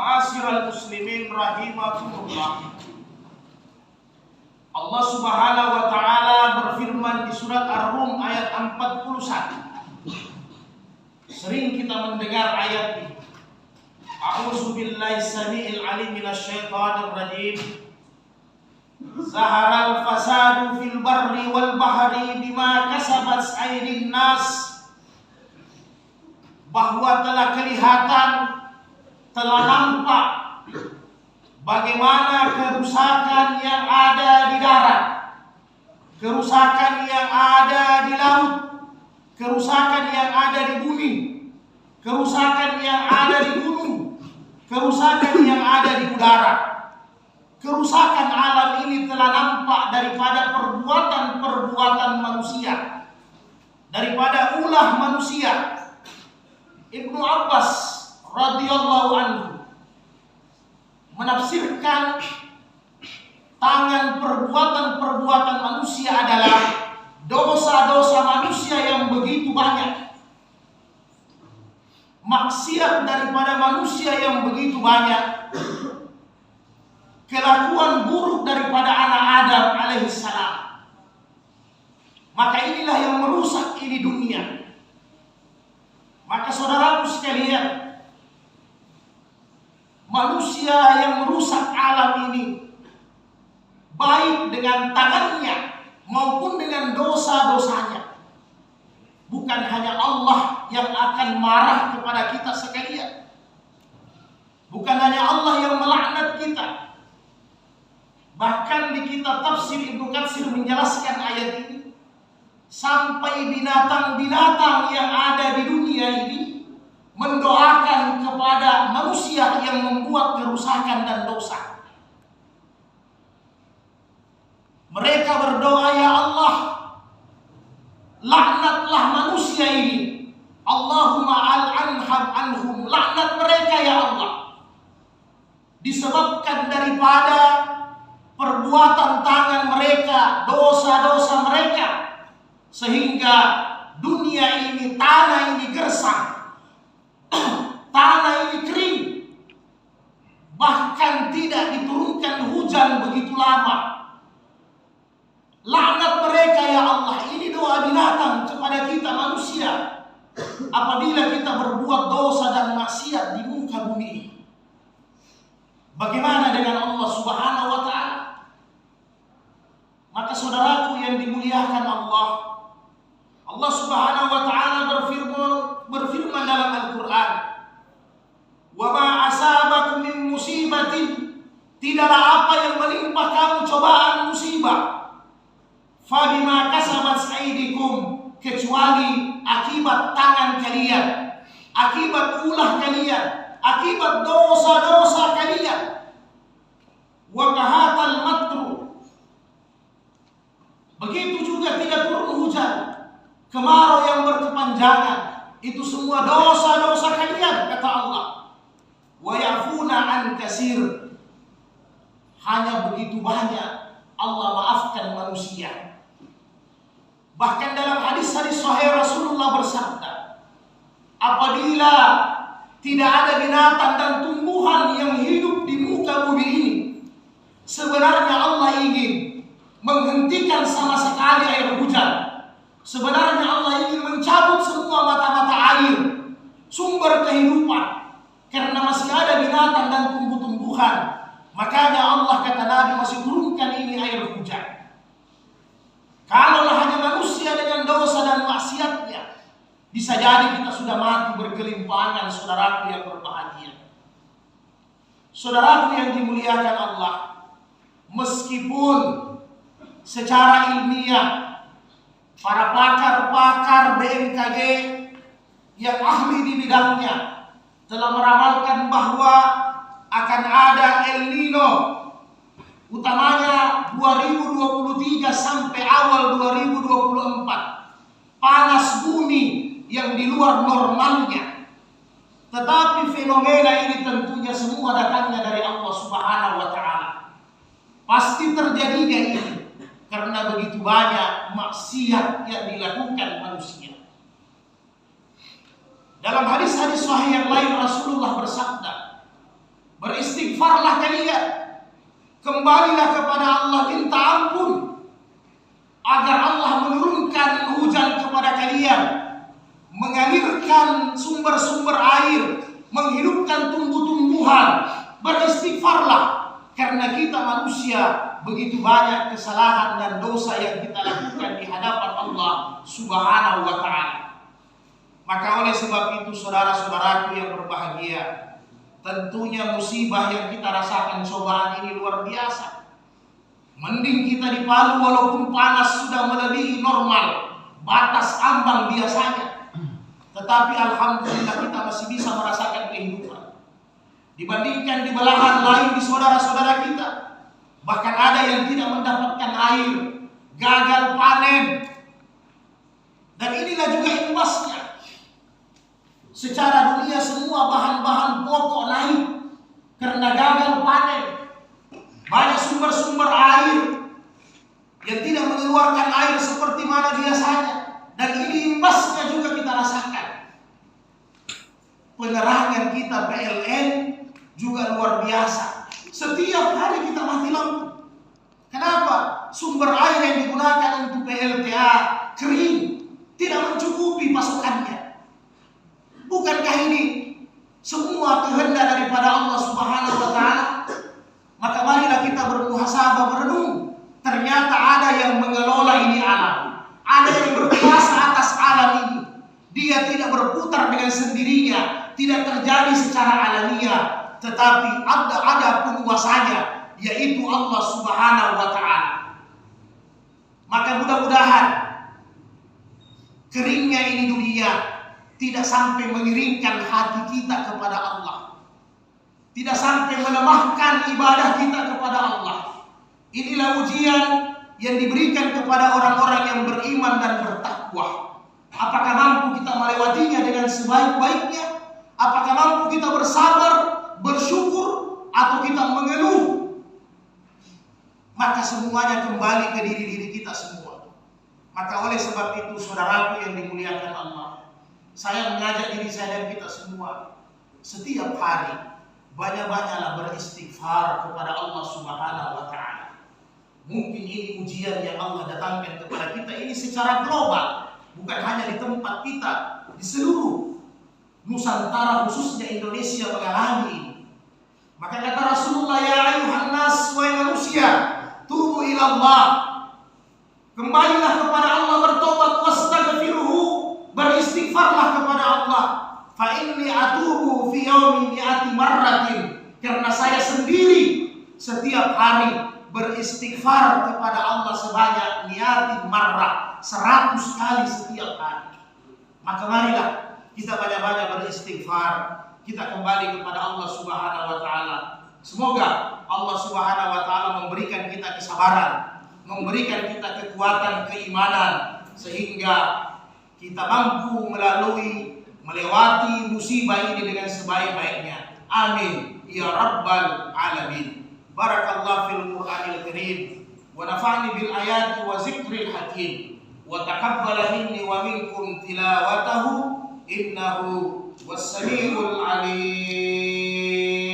Ma'asyiral muslimin rahimakumullah. Allah Subhanahu wa taala berfirman di surat Ar-Rum ayat 41. Sering kita mendengar ayat ini. A'udzu billahi samii'il 'aliim minasyaitonir rajiim. Zaharal fasadu fil barri wal bahri bima kasabat aydin nas. Bahwa telah kelihatan, telah nampak bagaimana kerusakan yang ada di darat, kerusakan yang ada di laut, kerusakan yang ada di bumi, kerusakan yang ada di gunung, kerusakan yang ada di udara. Kerusakan alam ini telah nampak daripada perbuatan-perbuatan manusia, daripada ulah manusia. Ibnu Abbas radhiyallahu anhu menafsirkan tangan perbuatan-perbuatan manusia adalah dosa-dosa manusia yang begitu banyak, maksiat daripada manusia yang begitu banyak, kelakuan buruk daripada anak Adam alaihissalam. Maka inilah yang merusak ini dunia. Maka saudaraku sekalian, manusia yang merusak alam ini, baik dengan tangannya maupun dengan dosa-dosanya, bukan hanya Allah yang akan marah kepada kita sekalian, bukan hanya Allah yang melaknat kita. Bahkan di kitab tafsir Ibnu Katsir menjelaskan ayat ini, sampai binatang-binatang yang ada di dunia ini mendoakan kepada manusia yang membuat kerusakan dan dosa. Mereka berdoa, ya Allah, laknatlah manusia ini. Allahumma al'anhum anhum, laknat mereka ya Allah. Disebabkan daripada perbuatan tangan mereka, dosa-dosa mereka, sehingga dunia ini, tanah ini gersang, tanah ini kering, bahkan tidak diturunkan hujan begitu lama. Laknat mereka ya Allah. Ini doa binatang kepada kita manusia apabila kita berbuat dosa dan maksiat di muka bumi ini. Bagaimana dengan Allah Subhanahu wa taala? Maka saudaraku yang dimuliakan Allah Subhanahu wa taala berfirman dalam Al-Qur'an, "Wa ma asabakum min musibatin", tidaklah apa yang menimpa kamu cobaan musibah, "fa bima kasabat aydikum", kecuali akibat tangan kalian, akibat ulah kalian, akibat dosa-dosa kalian. Wa kahatal matru, begitu juga tidak turun hujan, kemarau yang berkepanjangan, itu semua dosa-dosa kalian, kata Allah. Wa ya'funa an katsir, hanya begitu banyak Allah maafkan manusia. Bahkan dalam hadis-hadis sahih Rasulullah bersabda, apabila tidak ada binatang dan tumbuhan yang hidup di muka bumi ini, sebenarnya Allah ingin menghentikan sama sekali air hujan. Sebenarnya Allah ingin mencabut semua mata-mata air, sumber kehidupan, karena masih ada binatang dan tumbuh-tumbuhan. Makanya Allah, kata Nabi, masih turunkan ini air hujan. Kalaulah hanya manusia dengan dosa dan maksiatnya, bisa jadi kita sudah mati bergelimpangan, saudaraku yang berbahagia. Saudaraku yang dimuliakan Allah, meskipun secara ilmiah para pakar-pakar BMKG yang ahli di bidangnya telah meramalkan bahwa akan ada El Nino, utamanya 2023 sampai awal 2024, panas bumi yang di luar normalnya. Tetapi fenomena ini tentunya semua datangnya dari Allah Subhanahu wa taala. Pasti terjadinya ini karena begitu banyak maksiat yang dilakukan manusia. Dalam hadis-hadis sahih yang lain Rasulullah bersabda, Beristighfarlah kalian, kembalilah kepada Allah, minta ampun agar Allah menurunkan hujan kepada kalian, mengalirkan sumber-sumber air, menghidupkan tumbuh-tumbuhan. Beristighfarlah, karena kita manusia begitu banyak kesalahan dan dosa yang kita lakukan di hadapan Allah Subhanahu wa ta'ala. Maka oleh sebab itu saudara-saudaraku yang berbahagia, tentunya musibah yang kita rasakan, cobaan ini luar biasa. Mending kita di Palu walaupun panas sudah melebihi normal, batas ambang biasanya, tetapi alhamdulillah kita masih bisa merasakan kehidupan. Dibandingkan di belahan lain di saudara-saudara kita, bahkan ada yang tidak mendapatkan air, gagal panen. Dan inilah juga imbasnya. Secara dunia semua bahan-bahan pokok naik karena gagal panen. Banyak sumber-sumber air yang tidak mengeluarkan air seperti mana biasanya. Dan ini imbasnya juga kita rasakan. Penerangan kita PLN juga luar biasa. Setiap hari kita mati lampu. Kenapa? Sumber air yang digunakan untuk PLTA kering, tidak mencukupi pasokannya. Bukankah ini semua kehendak daripada Allah Subhanahu wa ta'ala? Maka marilah kita bermuhasabah, merenung. Ternyata ada yang mengelola ini alam. Ada yang berkuasa atas alam ini. Dia tidak berputar dengan sendirinya, tidak terjadi secara alamiah, tetapi ada penguasanya, yaitu Allah Subhanahu wa ta'ala. Maka mudah-mudahan keringnya ini dunia tidak sampai mengiringkan hati kita kepada Allah, tidak sampai melemahkan ibadah kita kepada Allah. Inilah ujian yang diberikan kepada orang-orang yang beriman dan bertakwa. Apakah mampu kita melewatinya dengan sebaik-baiknya? Apakah mampu kita bersabar, bersyukur, atau kita mengeluh? Maka semuanya kembali ke diri-diri kita semua. Maka oleh sebab itu saudaraku yang dimuliakan Allah, saya mengajak diri saya dan kita semua, setiap hari banyak-banyaklah beristighfar kepada Allah Subhanahu wa ta'ala. Mungkin ini ujian yang Allah datangkan kepada kita ini secara global, bukan hanya di tempat kita, di seluruh Nusantara khususnya Indonesia mengalami ini. Maka kata Rasulullah, ya ayuhan nas, wahai manusia, tubu ila Allah, kembalilah kepada Allah, bertobat, wastaghfiruhu, beristighfarlah kepada Allah. Fa inni atubu fi yaumi mi'ati marratin, karena saya sendiri setiap hari beristighfar kepada Allah sebanyak mi'ati marrah, 100 kali setiap hari. Maka marilah kita banyak-banyak beristighfar, kita kembali kepada Allah Subhanahu wa ta'ala. Semoga Allah Subhanahu wa ta'ala memberikan kita kesabaran, memberikan kita kekuatan keimanan, sehingga kita mampu melewati musibah ini dengan sebaik-baiknya. Amin ya rabbal alamin. Barakallahu fil Qur'anil Karim wa nafa'ni bil ayati wa zikril hakim wa taqabbala minni wa minkum tilawatahu innahu was-sami'ul alim.